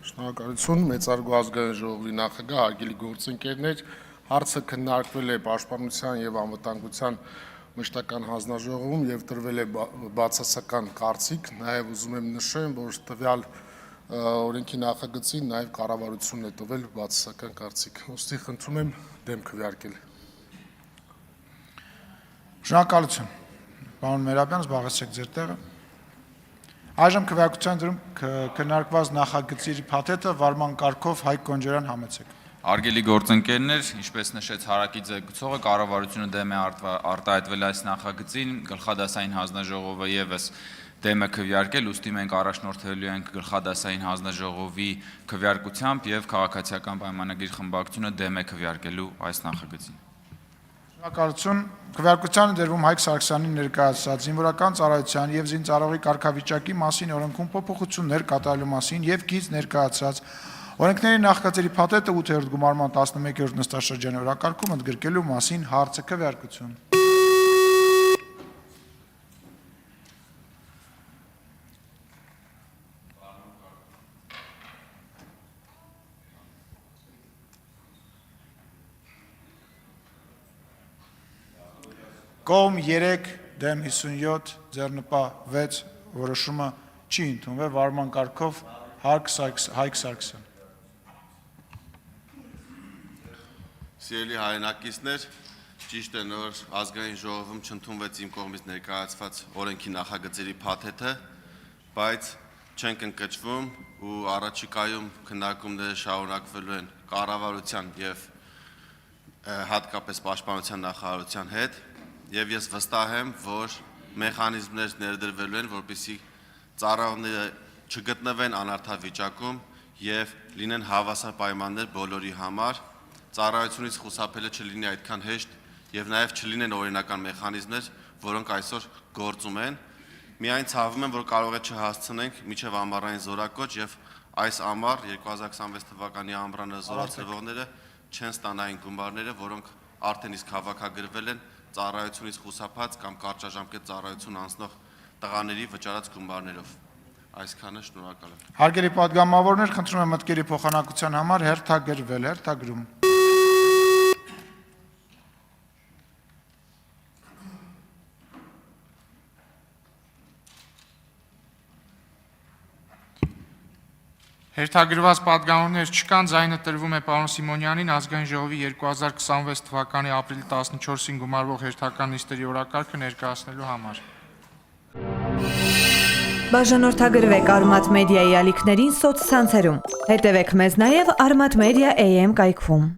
Շնորհակալություն, մեծարգո ազգային ժողովի նախագահ, հարգելի գործընկերներ, հարցը քննարկվել է Պաշտպանության եւ Անվտանգության մշտական հանձնաժողովում եւ տրվել է բացասական կարծիք, նաեւ ուզում եմ նշեմ, որ տվյալ օրենքի նախագծին նաեւ կառավարությունն է տվել բացասական կարծիք։ Ուստի խնդրում եմ դեմ քվեարկել։ Շնորհակալություն։ Պարոն Մերաբյան, զբաղեցրեք ձեր տեղը։ Այժմ քվեարկության դրում քննարկված նախագծի փաթեթը վարման կարգով Հայկ Կոնջարյան համեցեք։ Հարգելի գործընկերներ, ինչպես նշեց հարակի ձգուցողը, կառավարությունը դեմ է արտահայտվել այս նախագծին, գլխադասային հանձնաժողովը եւս դեմ է քվեարկել, ուստի մենք առաջնորդվելու ենք գլխադասային հանձնաժողովի քվեարկությամբ եւ քաղաքացիական պայմանագիր խմբակցությունը դեմ է քվեարկելու այս նախագծին։ Շնորհակալություն։ Քվեարկությանը դերվում Հայկ Սարգսյանի ներկայացած զինվորական ծառայության եւ զինծառայողի կարգավիճակի մասին օրենքում փոփոխություններ կատարելու մասին եւ գիծ ներկայացած օրենքների նախագծերի փաթեթը 8-րդ գումարման 11-րդ նստաշրջանի օրակարգում ընդգրկելու մասին հարցը քվեարկություն։ Կողմ 3, դեմ 57, ձեռնպահ 6, որոշումը չի ընդունվել, վարման կարգով Հայկ Սարգսյան։ Սիրելի հայրենակիցներ, ճիշտ է, որ ազգային ժողովում չընդունվեց իմ կողմից ներկայացված օրենքի նախագծերի փաթեթը, բայց չենք ընկճվում ու առաջիկայում քննարկումները շարունակվելու են կառավարության եւ հատկապես պաշտպանության նախարարության հետ։ Եվ ես վստահ եմ, որ մեխանիզմներ ներդրվելու են, որպեսզի ծառայողները չգտնվեն անարդար վիճակում եւ լինեն հավասար պայմաններ բոլորի համար, ծառայությունից խուսափելը չլինի այդքան հեշտ եւ նաեւ չլինեն օրինական մեխանիզմներ, որոնք այսօր գործում են։ Միայն ցավում եմ, որ կարող է չհասցնենք միջև ամառային զորակոչ եւ այս ամառ 2026 թվականի ամռանը զորացրվողները չեն ստանա այն գումարները, որոնք արդեն իսկ հավաքագրվել են ծառայությունից խուսափած կամ կարճաժամկետ ծառայություն անցնող տղաների վճարած գումարներով։ Այսքանը, շնորհակալ եմ։ Հարգելի պատգամավորներ, խնդրում եմ մտքերի փոխանակության համար հերթագրվել, հերթագրում։ Հերթագրված պատգամավորներ չկան, ձայնը տրվում է պարոն Սիմոնյանին, ազգային ժողովի 2026 թվականի ապրիլի 14-ին գումարվող հերթական նիստերի օրակարգը ներկայացնելու համար։ Բաժանորդագրվեք Արմատ մեդիայի ալիքներին սոցցանցերում։ Հետևեք մեզ նաև Արմատ մեդիա AM կայքում։